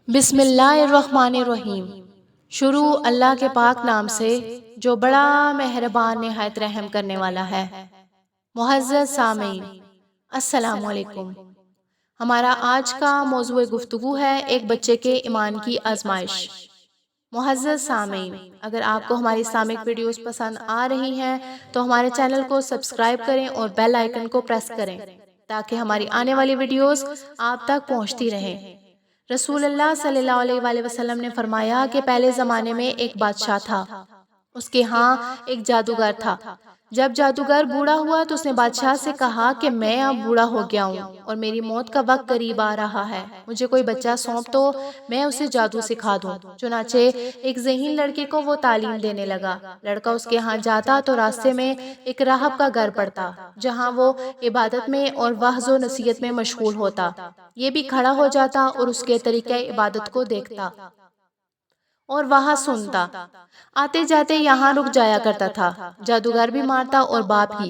بسم اللہ الرحمن الرحیم۔ شروع اللہ کے پاک نام سے جو بڑا مہربان نہایت رحم کرنے والا ہے۔ معزز سامعین، السلام علیکم۔ ہمارا آج کا موضوع گفتگو ہے ایک بچے کے ایمان کی آزمائش۔ معزز سامعین، اگر آپ کو ہماری اسلامک ویڈیوز پسند آ رہی ہیں تو ہمارے چینل کو سبسکرائب کریں اور بیل آئیکن کو پریس کریں تاکہ ہماری آنے والی ویڈیوز آپ تک پہنچتی رہیں۔ رسول اللہ صلی اللہ علیہ وآلہ وسلم نے فرمایا کہ پہلے زمانے میں ایک بادشاہ تھا، اس کے ہاں ایک جادوگر تھا۔ جب جادوگر بوڑھا ہوا تو اس نے بادشاہ سے کہا کہ میں اب بوڑھا ہو گیا ہوں اور میری موت کا وقت قریب آ رہا ہے، مجھے کوئی بچہ سونپ تو میں اسے جادو سکھا دوں۔ چنانچہ ایک ذہین لڑکے کو وہ تعلیم دینے لگا۔ لڑکا اس کے ہاں جاتا تو راستے میں ایک راہب کا گھر پڑتا جہاں وہ عبادت میں اور وعظ و نصیحت میں مشغول ہوتا۔ یہ بھی کھڑا ہو جاتا اور اس کے طریقہ عبادت کو دیکھتا اور وہاں سنتا۔ آتے جاتے یہاں رک جایا کرتا تھا۔ جادوگر بھی مارتا اور باپ ہی،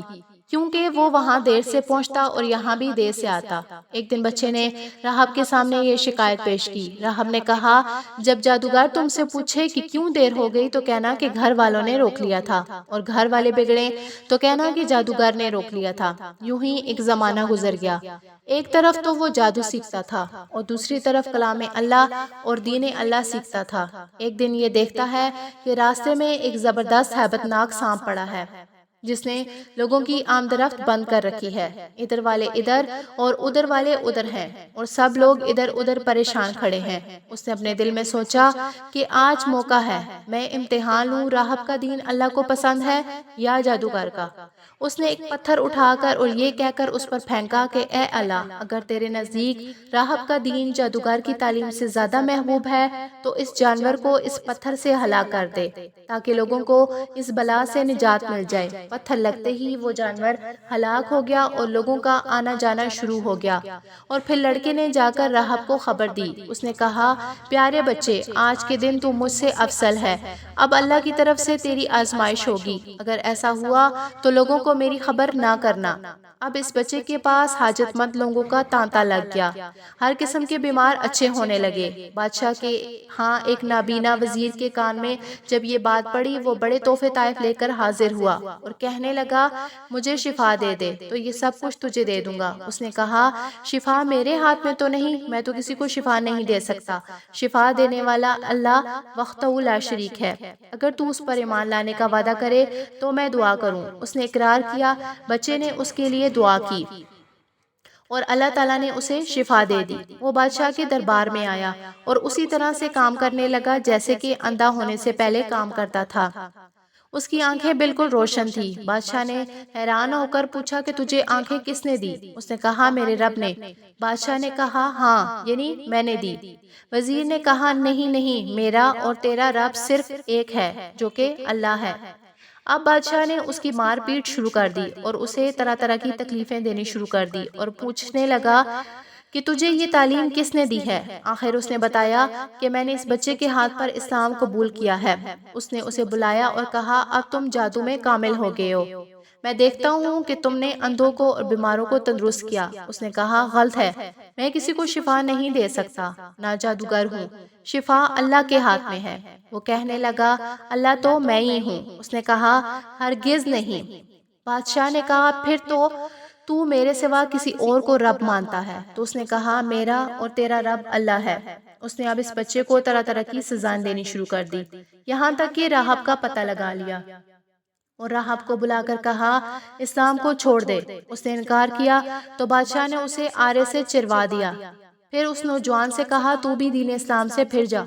کیونکہ وہ وہاں دیر سے پہنچتا اور یہاں بھی دیر سے آتا۔ ایک دن بچے نے راہب کے سامنے یہ شکایت پیش کی۔ راہب نے کہا، جب جادوگر تم سے پوچھے کہ کیوں دیر ہو گئی تو کہنا کہ گھر والوں نے روک لیا تھا، اور گھر والے بگڑے تو کہنا کہ جادوگر نے روک لیا تھا۔ یوں ہی ایک زمانہ گزر گیا۔ ایک طرف تو وہ جادو سیکھتا تھا اور دوسری طرف کلام اللہ اور دین اللہ سیکھتا تھا۔ ایک دن یہ دیکھتا ہے کہ راستے میں ایک زبردست ہیبت ناک سانپ پڑا ہے جس نے لوگوں کی آمد رفت بند کر رکھی ہے۔ ادھر والے ادھر اور ادھر والے ادھر ہیں اور سب لوگ ادھر ادھر پریشان کھڑے ہیں۔ اس نے اپنے دل میں سوچا کہ آج موقع ہے، میں امتحان لوں، راہب کا دین اللہ کو پسند ہے یا جادوگر کا۔ اس نے ایک پتھر اٹھا کر اور یہ کہہ کر اس پر پھینکا کہ اے اللہ، اگر تیرے نزدیک راہب کا دین جادوگر کی تعلیم سے زیادہ محبوب ہے تو اس جانور کو اس پتھر سے ہلاک کر دے تاکہ لوگوں کو اس بلا سے نجات مل جائے۔ پتھر لگتے ہی وہ جانور ہلاک ہو گیا اور لوگوں کا آنا جانا شروع ہو گیا۔ اور پھر لڑکے نے جا کر راہب کو خبر دی۔ اس نے کہا، پیارے بچے، آج کے دن تو مجھ سے افضل ہے، اب اللہ کی طرف سے تیری آزمائش ہوگی، اگر ایسا ہوا تو لوگوں کو میری خبر نہ کرنا۔ اب اس بچے کے پاس حاجت مند لوگوں کا تانتا لگ گیا، ہر قسم کے بیمار اچھے ہونے لگے۔ بادشاہ کے ہاں ایک نابینا وزیر کے کان میں جب یہ بات پڑی، وہ بڑے تحفے طائف لے کر حاضر ہوا اور کہنے لگا، مجھے شفا دے دے تو یہ سب کچھ تجھے دے دوں گا۔ اس نے کہا، شفا میرے ہاتھ میں تو نہیں، میں تو کسی کو شفا نہیں دے سکتا، شفا دینے والا اللہ وحدہ لا شریک ہے، اگر تو اس پر ایمان لانے کا وعدہ کرے تو میں دعا کروں۔ اس نے اقرار کیا۔ بچے نے اس کے لیے دعا کی اور اللہ تعالیٰ نے اسے شفا دے دی۔ وہ بادشاہ کے دربار میں آیا اور اسی طرح سے کام کرنے لگا جیسے کہ اندھا ہونے سے پہلے کام کرتا تھا۔ اس کی آنکھیں بالکل روشن تھی۔ بادشاہ نے حیران ہو کر پوچھا کہ تجھے آنکھیں کس نے دی؟ اس نے کہا، میرے رب نے۔ بادشاہ نے کہا، ہاں، یعنی میں نے دی۔ وزیر نے کہا، نہیں نہیں، میرا اور تیرا رب صرف ایک ہے جو کہ اللہ ہے۔ اب بادشاہ نے اس کی مار پیٹ شروع کر دی اور اسے طرح طرح کی تکلیفیں دینی شروع کر دی اور پوچھنے لگا کہ تجھے یہ تعلیم کس نے دی ہے؟ آخر اس نے بتایا کہ میں نے اس بچے کے ہاتھ پر اسلام قبول کیا ہے۔ اس نے اسے بلایا اور کہا، اب تم جادو میں کامل ہو گئے ہو، میں دیکھتا ہوں کہ تم نے اندھوں کو اور بیماروں کو تندرست کیا۔ اس نے کہا، غلط ہے، میں کسی کو شفا نہیں دے سکتا، نہ جادوگر ہوں، شفا اللہ کے ہاتھ میں ہے۔ وہ کہنے لگا، اللہ تو میں ہی ہوں۔ اس نے کہا، ہرگز نہیں۔ بادشاہ نے کہا، پھر تو میرے سوا کسی اور کو رب مانتا ہے؟ تو اس نے کہا، میرا اور تیرا رب اللہ ہے۔ اس نے اب اس بچے کو طرح طرح کی سزائیں دینی شروع کر دی، یہاں تک کہ راہب کا پتہ لگا لیا اور راہب کو بلا کر کہا، اسلام کو چھوڑ دے۔ اس نے انکار کیا تو بادشاہ نے اسے آرے سے چروا دیا۔ پھر اس نوجوان سے کہا، تو بھی دین اسلام سے پھر جا۔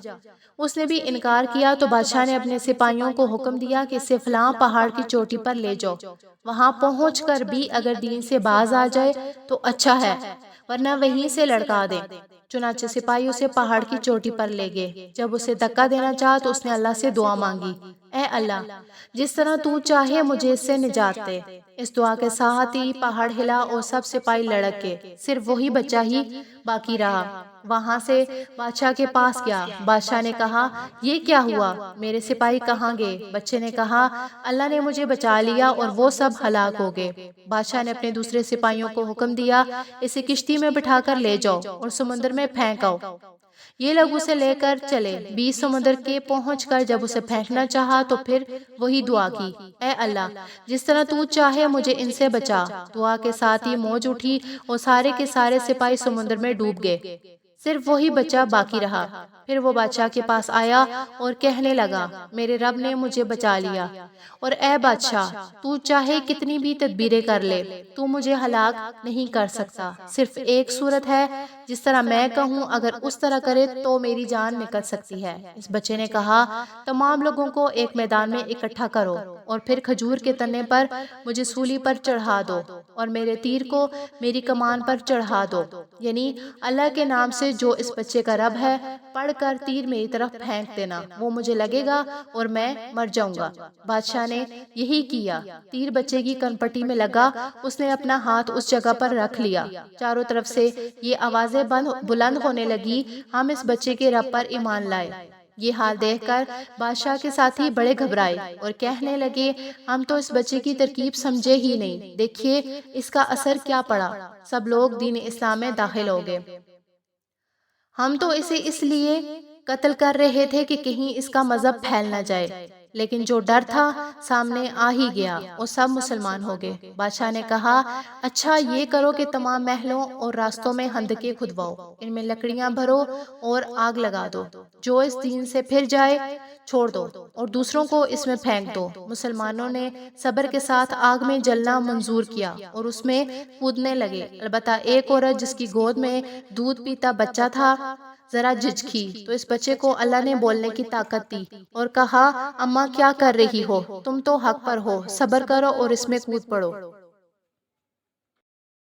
اس نے بھی انکار کیا تو بادشاہ نے اپنے سپاہیوں کو حکم دیا کہ اسے فلاں پہاڑ کی چوٹی پر لے جاؤ، وہاں پہنچ کر بھی اگر دین سے باز آ جائے تو اچھا ہے، ورنہ وہیں سے لڑکا دیں۔ چنانچہ سپاہی اسے پہاڑ کی چوٹی پر لے گئے۔ جب اسے دھکا دینا چاہا تو اس نے اللہ سے دعا مانگی، اے اللہ، جس طرح تو چاہے مجھے اس سے نجات دے۔ اس دعا کے ساتھ ہی پہاڑ ہلا اور سب سپاہی لڑک گئے، صرف وہی بچہ ہی باقی رہا۔ وہاں سے بادشاہ کے پاس گیا۔ بادشاہ نے کہا، یہ کیا ہوا؟ میرے سپاہی کہاں گئے؟ بچے نے کہا، اللہ نے مجھے بچا لیا اور وہ سب ہلاک ہو گئے۔ بادشاہ نے اپنے دوسرے سپاہیوں کو حکم دیا، اسے کشتی میں بٹھا کر لے جاؤ اور سمندر میں پھینک آؤ۔ یہ لوگ اسے لے کر چلے، بیچ سمندر کے پہنچ کر جب اسے پھینکنا چاہا تو پھر وہی دعا کی، اے اللہ جس طرح تو چاہے مجھے ان سے بچا۔ دعا کے ساتھ ہی موج اٹھی اور سارے کے سارے سپاہی سمندر میں ڈوب گئے، صرف وہی بچہ باقی رہا۔ پھر وہ بادشاہ کے پاس آیا اور کہنے لگا، میرے رب نے مجھے بچا لیا، اور اے بادشاہ تو چاہے کتنی بھی تدبیریں کر لے تو مجھے ہلاک نہیں کر سکتا، صرف ایک صورت ہے، جس طرح میں کہوں اگر اس طرح کرے تو میری جان نکل سکتی ہے۔ اس بچے نے کہا، تمام لوگوں کو ایک میدان میں اکٹھا کرو اور پھر کھجور کے تنے پر مجھے سولی پر چڑھا دو اور میرے تیر کو میری کمان پر چڑھا دو، یعنی اللہ کے نام سے جو اس بچے کا رب ہے پڑھ کر تیر میری طرف پھینک دینا، وہ مجھے لگے گا اور میں مر جاؤں گا۔ بادشاہ نے یہی کیا، تیر بچے کی کنپٹی میں لگا، اس نے اپنا ہاتھ اس جگہ پر رکھ لیا۔ چاروں طرف سے یہ آوازیں بلند ہونے لگی، ہم اس بچے کے رب پر ایمان لائے۔ یہ حال دیکھ کر بادشاہ کے ساتھی بڑے گھبرائے اور کہنے لگے، ہم تو اس بچے کی ترکیب سمجھے ہی نہیں، دیکھیے اس کا اثر کیا پڑا۔ سب لوگ دین اسلام میں داخل ہو گئے۔ ہم تو اسے اس لیے قتل کر رہے تھے کہ کہیں اس کا مذہب پھیل نہ جائے، لیکن جو ڈر تھا سامنے آ ہی گیا اور سب مسلمان ہو گئے۔ بادشاہ نے کہا، اچھا یہ کرو کہ تمام محلوں اور راستوں میں خندقیں کھدواؤ، ان میں لکڑیاں بھرو اور آگ لگا دو، جو اس دین سے پھر جائے چھوڑ دو اور دوسروں کو اس میں پھینک دو۔ مسلمانوں نے صبر کے ساتھ آگ میں جلنا منظور کیا اور اس میں کودنے لگے، البتہ ایک عورت جس کی گود میں دودھ پیتا بچہ تھا ذرا جھجکی، تو اس بچے کو اللہ نے بولنے کی طاقت دی اور کہا، اماں کیا کر رہی ہو، تم تو حق پر ہو، صبر کرو اور اس میں کود پڑو۔